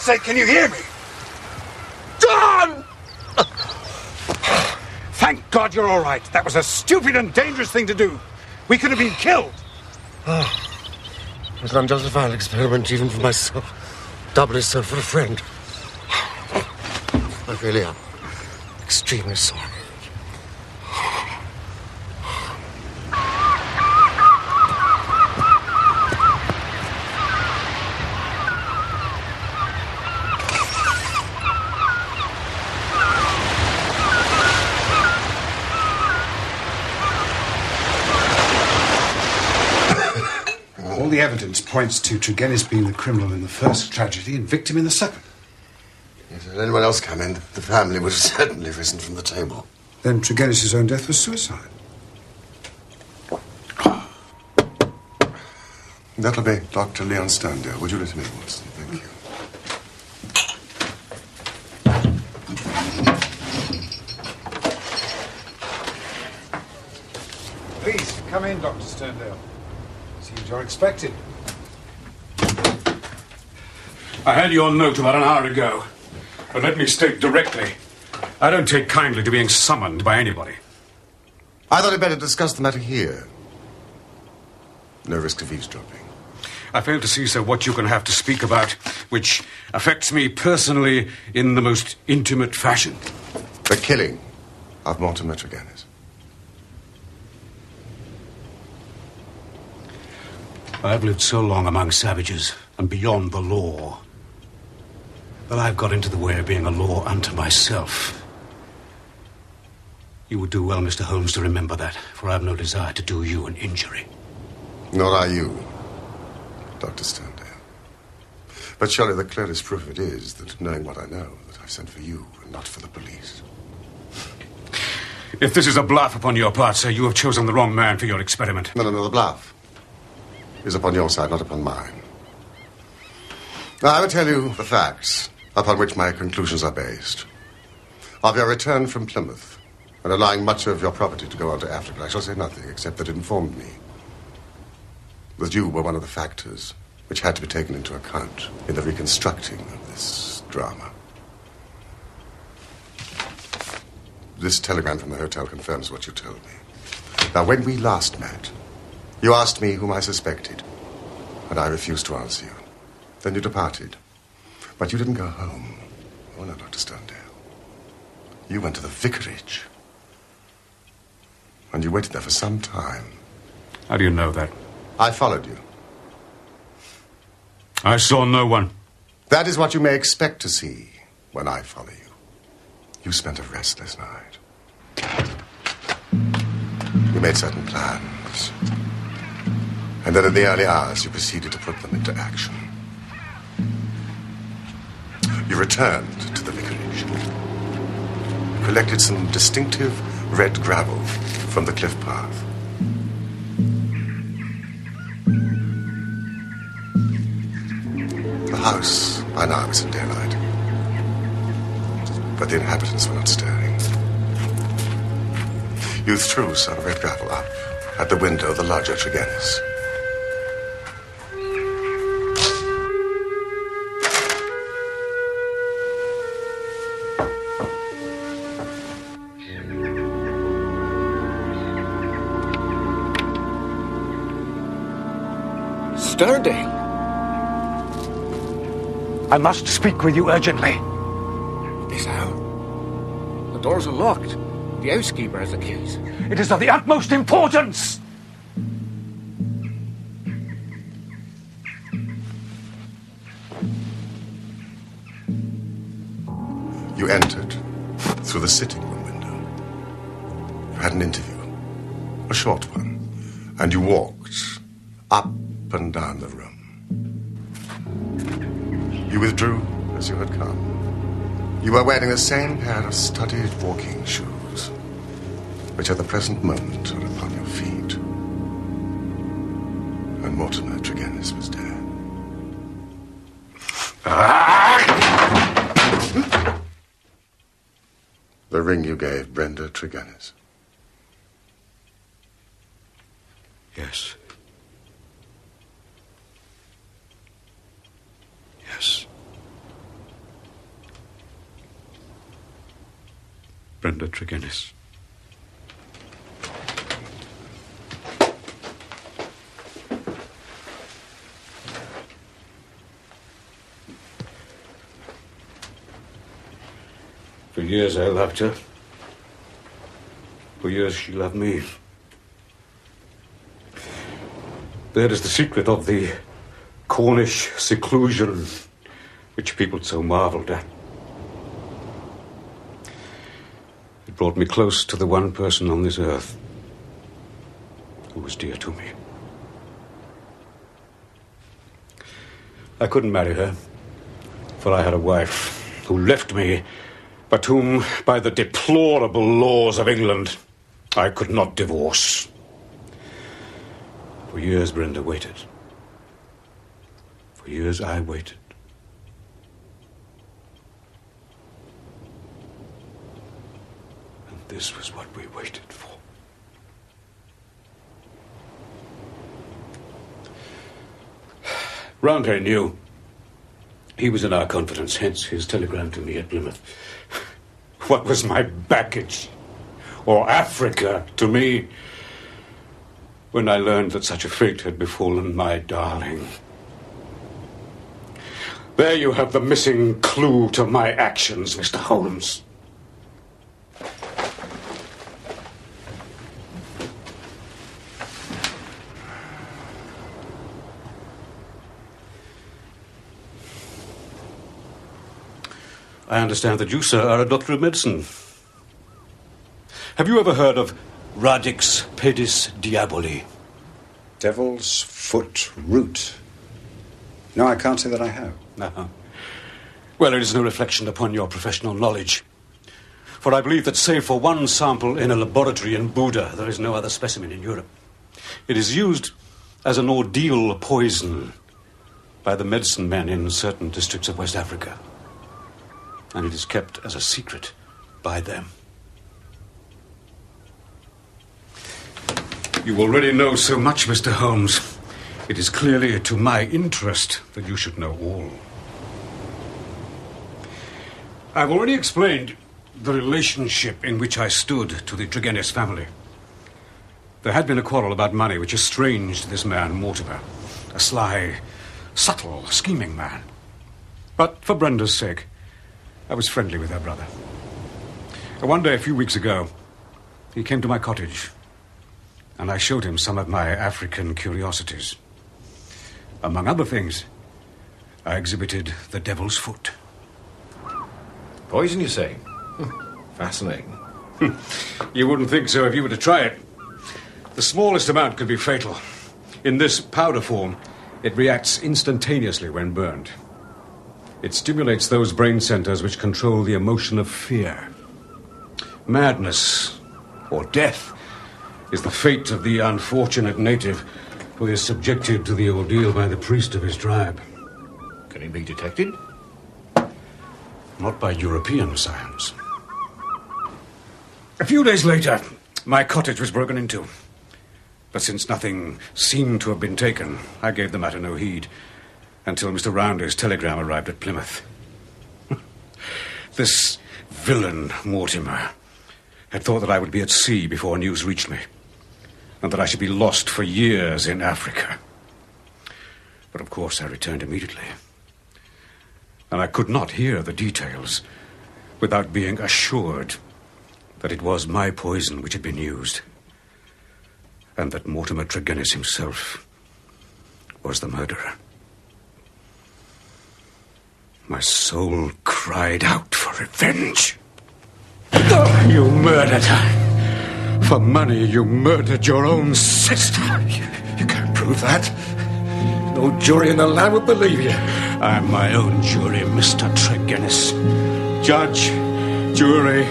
sake, can you hear me? John! Thank God you're all right. That was a stupid and dangerous thing to do. We could have been killed. It was an unjustified experiment, even for myself. Doubly so for a friend. I really am extremely sorry. All the evidence points to Tregennis being the criminal in the first tragedy and victim in the second. If anyone else come in, the family would have certainly risen from the table. Then Tregennis' own death was suicide. That'll be Dr. Leon Sterndale. Would you let him in, Watson? Thank you. Please, come in, Dr. Sterndale. Seems you're expected. I had your note about an hour ago. But let me state directly, I don't take kindly to being summoned by anybody. I thought I'd better discuss the matter here. No risk of eavesdropping. I fail to see, sir, what you can have to speak about, which affects me personally in the most intimate fashion. The killing of Mortimer Tregennis. I've lived so long among savages and beyond the law that I've got into the way of being a law unto myself. You would do well, Mr. Holmes, to remember that, for I have no desire to do you an injury. Nor are you, Dr. Sterndale. But surely the clearest proof of it is that, knowing what I know, that I've sent for you and not for the police. If this is a bluff upon your part, sir, you have chosen the wrong man for your experiment. No, the bluff is upon your side, not upon mine. Now, I will tell you the facts upon which my conclusions are based. Of your return from Plymouth and allowing much of your property to go on to Africa, I shall say nothing except that it informed me that you were one of the factors which had to be taken into account in the reconstructing of this drama. This telegram from the hotel confirms what you told me. Now, when we last met, you asked me whom I suspected, and I refused to answer you. Then you departed. But you didn't go home. Oh, no, Dr. Sterndale. You went to the vicarage. And you waited there for some time. How do you know that? I followed you. I saw no one. That is what you may expect to see when I follow you. You spent a restless night. You made certain plans. And then in the early hours, you proceeded to put them into action. You returned to the vicarage. You collected some distinctive red gravel from the cliff path. The house by now was in daylight, but the inhabitants were not stirring. You threw some red gravel up at the window of the lodger Tregennis. Sterndale. I must speak with you urgently. This hour? The doors are locked. The housekeeper has the keys. It is of the utmost importance. You entered through the sitting room window. You had an interview, a short one, and you walked up and down the room. You withdrew as you had come. You were wearing the same pair of studied walking shoes, which at the present moment are upon your feet. And Mortimer Tregennis was dead. The ring you gave Brenda Tregennis. Yes. Yes. Brenda Tregennis. For years I loved her. For years she loved me. That is the secret of the Cornish seclusion which people so marveled at. It brought me close to the one person on this earth who was dear to me. I couldn't marry her, for I had a wife who left me, but whom, by the deplorable laws of England, I could not divorce. For years, Brenda waited. For years, I waited. And this was what we waited for. Roundhay knew. He was in our confidence, hence his telegram to me at Plymouth. What was my baggage, or Africa, to me, when I learned that such a fate had befallen my darling? There you have the missing clue to my actions, Mr. Holmes. I understand that you, sir, are a doctor of medicine. Have you ever heard of Radix pedis diaboli? Devil's foot root. No, I can't say that I have. No. Well, it is no reflection upon your professional knowledge. For I believe that save for one sample in a laboratory in Buda, there is no other specimen in Europe. It is used as an ordeal poison by the medicine men in certain districts of West Africa. And it is kept as a secret by them. You already know so much, Mr. Holmes. It is clearly to my interest that you should know all. I've already explained the relationship in which I stood to the Tregennis family. There had been a quarrel about money which estranged this man, Mortimer. A sly, subtle, scheming man. But for Brenda's sake, I was friendly with her brother. One day, a few weeks ago, he came to my cottage, and I showed him some of my African curiosities. Among other things, I exhibited the devil's foot. Poison, you say? Fascinating. You wouldn't think so if you were to try it. The smallest amount could be fatal. In this powder form, it reacts instantaneously when burned. It stimulates those brain centers which control the emotion of fear. Madness, or death, is the fate of the unfortunate native who is subjected to the ordeal by the priest of his tribe. Can he be detected? Not by European science. A few days later, my cottage was broken into. But since nothing seemed to have been taken, I gave the matter no heed, until Mr. Rounday's telegram arrived at Plymouth. This villain, Mortimer, had thought that I would be at sea before news reached me, and that I should be lost for years in Africa. But of course I returned immediately, and I could not hear the details without being assured that it was my poison which had been used, and that Mortimer Tregennis himself was the murderer. My soul cried out for revenge. Oh, you murdered her. For money, you murdered your own sister. You can't prove that. No jury in the land would believe you. I'm my own jury, Mr. Tregennis. Judge, jury,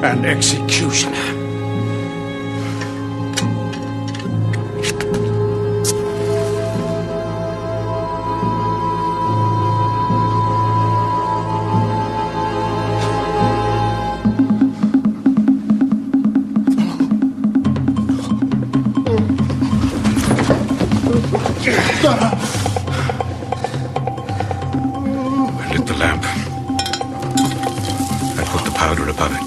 and executioner. I lit the lamp. I put the powder about above it.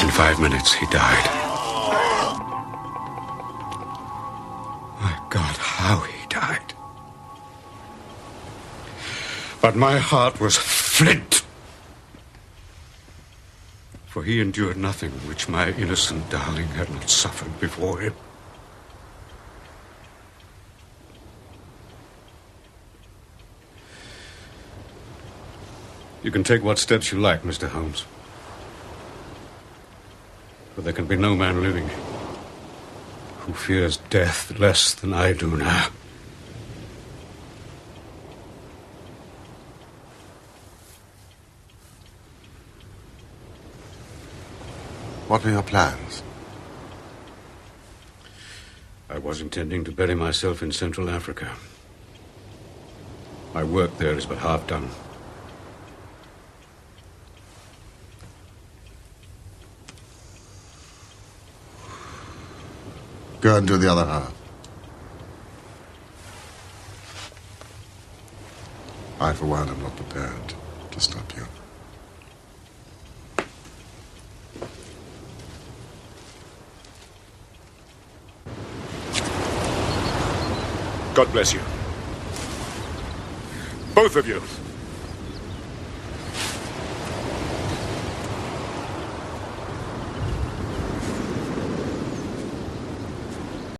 In 5 minutes, he died. My God, how he died. But my heart was flint. For he endured nothing which my innocent darling had not suffered before him. You can take what steps you like, Mr. Holmes. But there can be no man living who fears death less than I do now. What are your plans? I was intending to bury myself in Central Africa. My work there is but half done. Go and do the other half. I, for one, am not prepared to stop you. God bless you. Both of you.